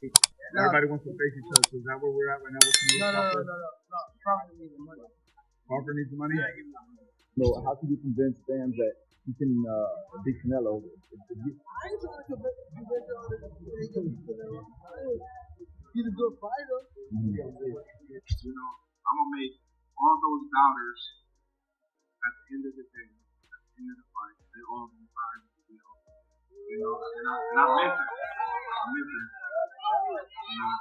Everybody wants to face each other. So is that where we're at right now with Canelo? No. Crawford needs the money. Crawford needs the money? So how can you convince fans that you can beat Canelo? I ain't trying to convince y'all that he can beat Canelo. He's a good fighter. You know, I'm gonna make all those doubters at the end of the day, at the end of the fight, they all gonna find the deal. You know, and I meant it. I meant it. You know.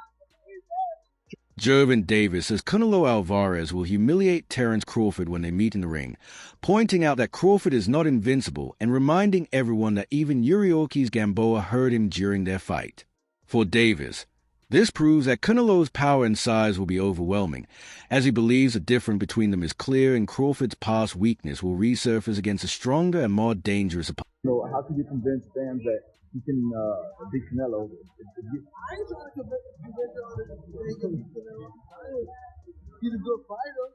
Gervonta Davis says Canelo Alvarez will humiliate Terence Crawford when they meet in the ring, pointing out that Crawford is not invincible and reminding everyone that even Yuriorkis Gamboa hurt him during their fight. For Davis, this proves that Canelo's power and size will be overwhelming, as he believes the difference between them is clear and Crawford's past weakness will resurface against a stronger and more dangerous opponent. So how can you convince fans that you can beat Canelo? I ain't trying to convince y'all that he can beat Canelo. He's a good fighter.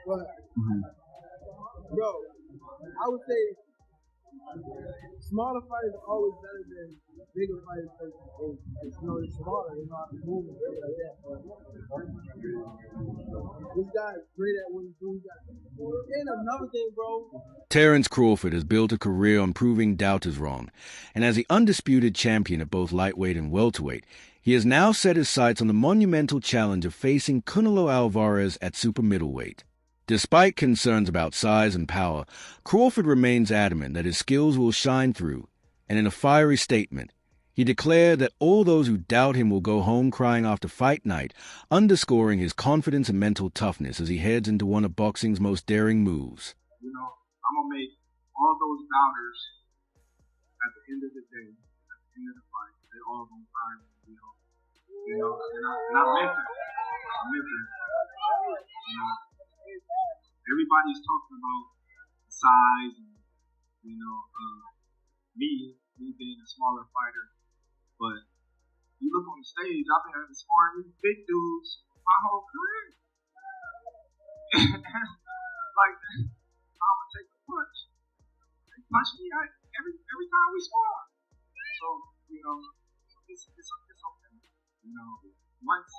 But, bro, I would say smaller fighters are always better than bigger fighters because they're smaller, they know how to move and stuff like that. But this guy is great at what he's doing. And another thing, bro. Terence Crawford has built a career on proving doubters wrong, and as the undisputed champion at both lightweight and welterweight, he has now set his sights on the monumental challenge of facing Canelo Alvarez at super middleweight. Despite concerns about size and power, Crawford remains adamant that his skills will shine through, and in a fiery statement, he declared that all those who doubt him will go home crying after fight night, underscoring his confidence and mental toughness as he heads into one of boxing's most daring moves. You know, I'm going to make all those doubters at the end of the day, at the end of the fight, they all going to find the deal. You know, and I meant it. I meant it. You know, everybody's talking about size and, you know, me being a smaller fighter. But you look on the stage, I've been sparring these big dudes my whole career. Like, I'm gonna take a punch. They punch me every time we spar. So, you know, it's okay. You know, once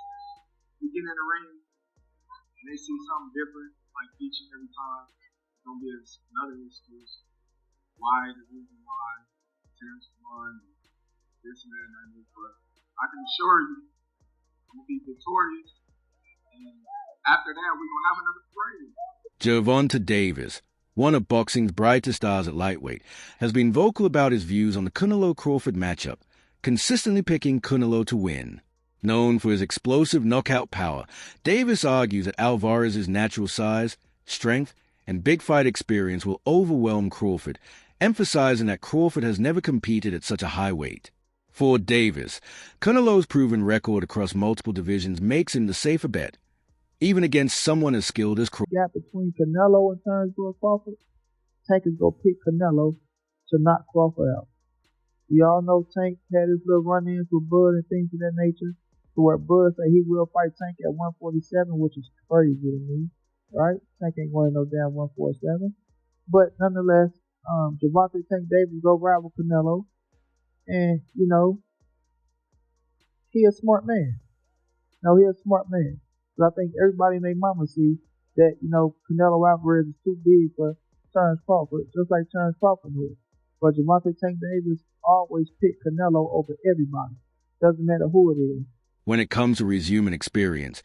we get in the ring and they see something different, like each and every time, it's gonna be another excuse. Why the reason why Terence won, this and that and that. But I can assure you, I'm gonna be victorious. And after that, we're gonna have another parade. Gervonta Davis, one of boxing's brightest stars at lightweight, has been vocal about his views on the Canelo-Crawford matchup, consistently picking Canelo to win. Known for his explosive knockout power, Davis argues that Alvarez's natural size, strength, and big fight experience will overwhelm Crawford, emphasizing that Crawford has never competed at such a high weight. For Davis, Canelo's proven record across multiple divisions makes him the safer bet, even against someone as skilled as Crawford. Gap between Canelo and Terence Crawford, Tank is going to pick Canelo to knock Crawford out. We all know Tank had his little run-ins with Bud and things of that nature, to where Bud said he will fight Tank at 147, which is crazy to me, right? Tank ain't going no damn 147. But nonetheless, Gervonta Tank Davis go ride with Canelo, and, you know, he a smart man. No, he a smart man. But I think everybody in their mama see that, you know, Canelo Alvarez is too big for Terence Crawford, just like Terence Crawford would. But Gervonta Tank Davis always pick Canelo over everybody. Doesn't matter who it is. When it comes to his human experience,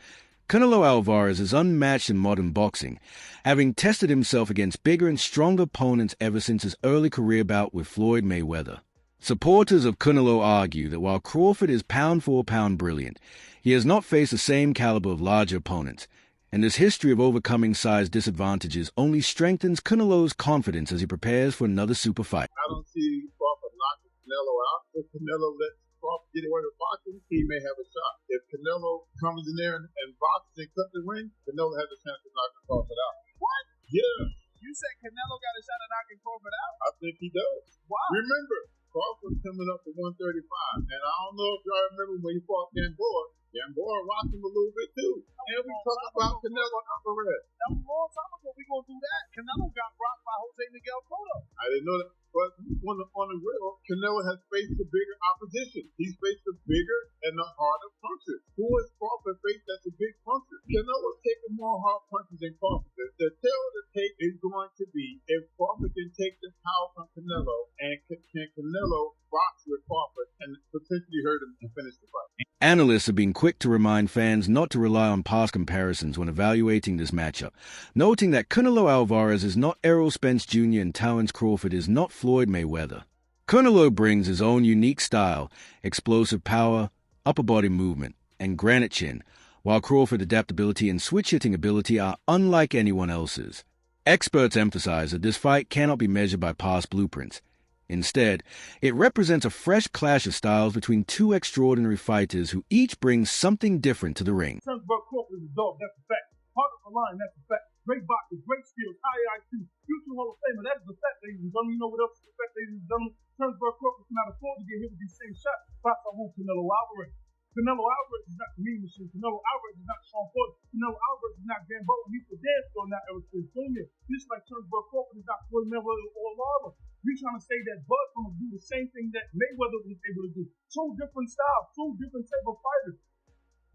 Canelo Alvarez is unmatched in modern boxing, having tested himself against bigger and stronger opponents ever since his early career bout with Floyd Mayweather. Supporters of Canelo argue that while Crawford is pound-for-pound brilliant, he has not faced the same caliber of larger opponents, and his history of overcoming size disadvantages only strengthens Canelo's confidence as he prepares for another super fight. I don't see Crawford knocking Canelo out. If Canelo lets Crawford get away with boxing, he may have a shot. If Canelo comes in there and boxes and cuts the ring, Canelo has a chance of knocking Crawford out. What? Yeah. You said Canelo got a shot at knocking Crawford out? I think he does. Wow. Remember, Crawford's coming up to 135, and I don't know if y'all remember when he fought Gamboa. Gamboa rocked him a little bit too. And we talk about Canelo Alvarez. That was a long time ago. We gonna do that. Canelo got rocked by Jose Miguel Cotto. I didn't know that. But on the real, Canelo has faced the bigger opposition. He's faced the bigger and the harder punches. Who has Crawford faced that's a big puncher? Canelo's taking more hard punches than Crawford. The tail of the tape is going to be if Crawford can take the power from Canelo, and can Canelo box with Crawford and potentially hurt him and finish the fight. Analysts have been quick to remind fans not to rely on past comparisons when evaluating this matchup, noting that Canelo Alvarez is not Errol Spence Jr. and Terence Crawford is not Floyd Mayweather. Canelo brings his own unique style, explosive power, upper body movement, and granite chin, while Crawford's adaptability and switch-hitting ability are unlike anyone else's. Experts emphasize that this fight cannot be measured by past blueprints. Instead, it represents a fresh clash of styles between two extraordinary fighters who each bring something different to the ring. Crawford is a dog, that's a fact. Heart of the line, that's a fact. Great boxer, great skills, high IQ, future Hall of Famer, that is a fact, ladies and gentlemen. You know what else is a fact, ladies and gentlemen? Crawford cannot afford to get hit with these same shots by Canelo Alvarez. Canelo Alvarez is not the mean machine. Canelo Alvarez is not Sean Porter. Canelo Alvarez is not Gervonta. He's the dance floor, not Errol Spence Jr. Just like Crawford is not Floyd Mayweather or Lara. We're trying to say that Bud's going to do the same thing that Mayweather was able to do. Two different styles, two different type of fighters.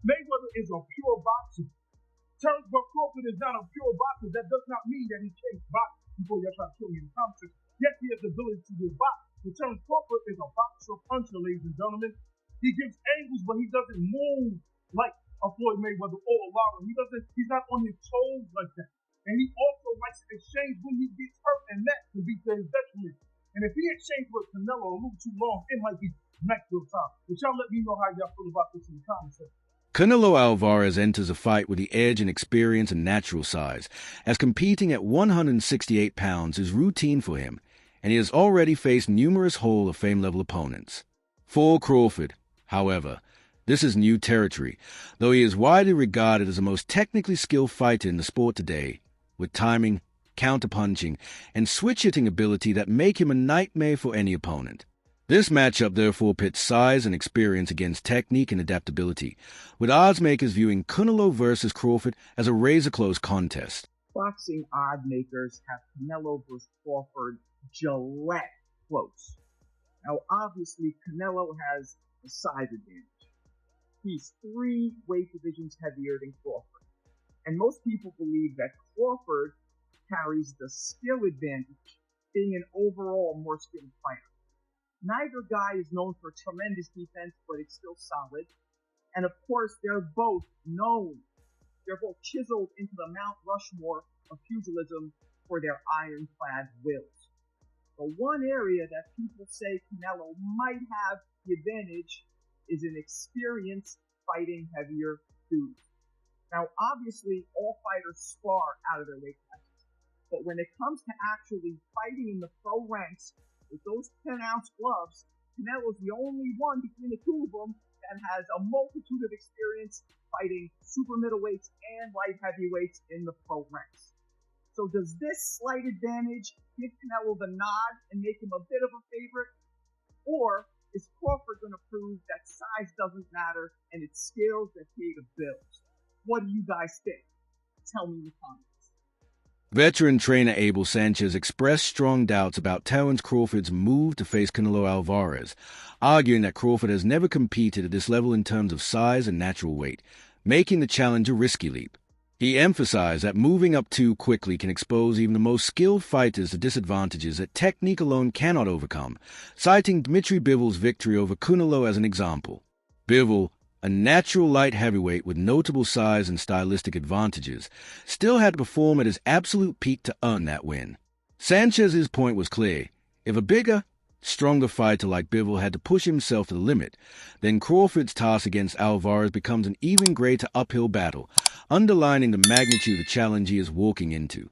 Mayweather is a pure boxer. Terence Crawford is not a pure boxer. That does not mean that he can't box before y'all try to kill me in the comments. Yes, he has the ability to do box. But Terence Crawford is a boxer puncher, ladies and gentlemen. He gives angles, but he doesn't move like a Floyd Mayweather or a Lara. He's not on his toes like that. And he also likes to exchange when he gets hurt, and that can be to his detriment. And if he exchanged with Canelo a little too long, it might be Maxwell time. But y'all let me know how y'all feel about this in the comments section. Canelo Alvarez enters a fight with the edge and experience and natural size, as competing at 168 pounds is routine for him, and he has already faced numerous Hall of Fame level opponents. For Crawford, however, this is new territory, though he is widely regarded as the most technically skilled fighter in the sport today, with timing, counterpunching, and switch-hitting ability that make him a nightmare for any opponent. This matchup therefore pits size and experience against technique and adaptability, with odds makers viewing Canelo versus Crawford as a razor-close contest. Boxing odd makers have Canelo versus Crawford Gillette close. Now, obviously, Canelo has a size advantage. He's 3 weight divisions heavier than Crawford. And most people believe that Crawford carries the skill advantage, being an overall more skilled fighter. Neither guy is known for tremendous defense, but it's still solid. And of course, they're both chiseled into the Mount Rushmore of pugilism for their ironclad wills. The one area that people say Canelo might have the advantage is in experience fighting heavier dudes. Now, obviously, all fighters spar out of their weight classes. But when it comes to actually fighting in the pro ranks with those 10-ounce gloves, Canelo's the only one between the two of them that has a multitude of experience fighting super middleweights and light heavyweights in the pro ranks. So does this slight advantage give Canelo the nod and make him a bit of a favorite? Or is Crawford going to prove that size doesn't matter and it's skills that pay the bills? What do you guys think? Tell me in the comments. Veteran trainer Abel Sanchez expressed strong doubts about Terence Crawford's move to face Canelo Alvarez, arguing that Crawford has never competed at this level in terms of size and natural weight, making the challenge a risky leap. He emphasized that moving up too quickly can expose even the most skilled fighters to disadvantages that technique alone cannot overcome, citing Dmitry Bivol's victory over Canelo as an example. Bivol, a natural light heavyweight with notable size and stylistic advantages, still had to perform at his absolute peak to earn that win. Sanchez's point was clear. If a bigger, stronger fighter like Bivol had to push himself to the limit, then Crawford's task against Alvarez becomes an even greater uphill battle, underlining the magnitude of the challenge he is walking into.